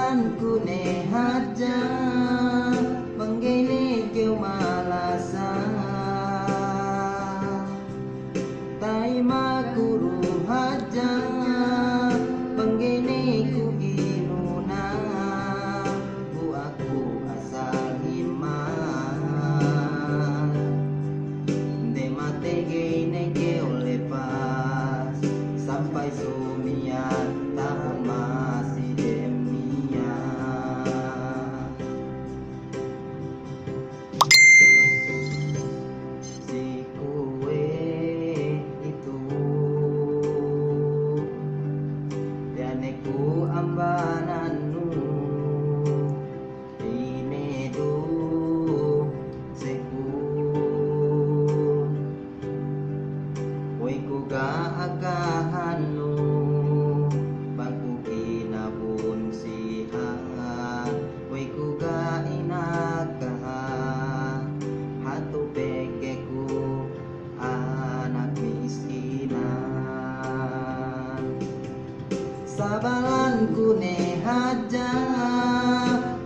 Sabalanku ne haja menggene keu malasa taima kuru haja menggene ku ginuna bu aku asal iman de mate gene keu lepas sampai sumian tahun masih demnia si kue itu daneku ambananu inedu seku Waiku ga agahanu bangku kinabun siha Waiku ga inakaha hatu pekeku anak miskinan Sabalanku ne haja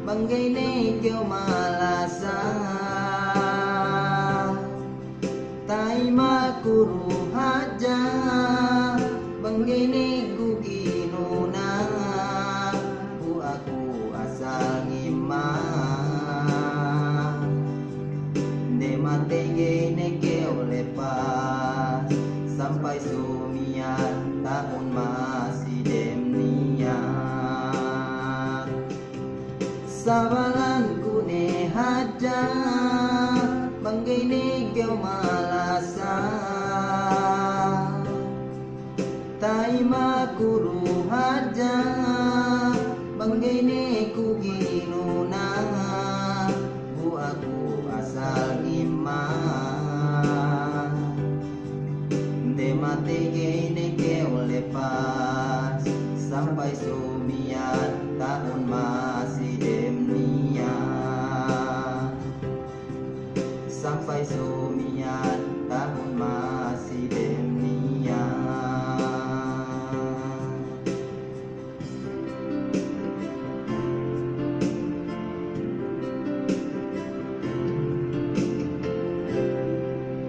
banggene keu malasa taima kuru haja banggene ku ginuna bu aku asal ngimah de mate gene keu lepas sampai sumian tahun masih demnia Sabalanku ne haja banggene keu malasa taima kuru haja banggene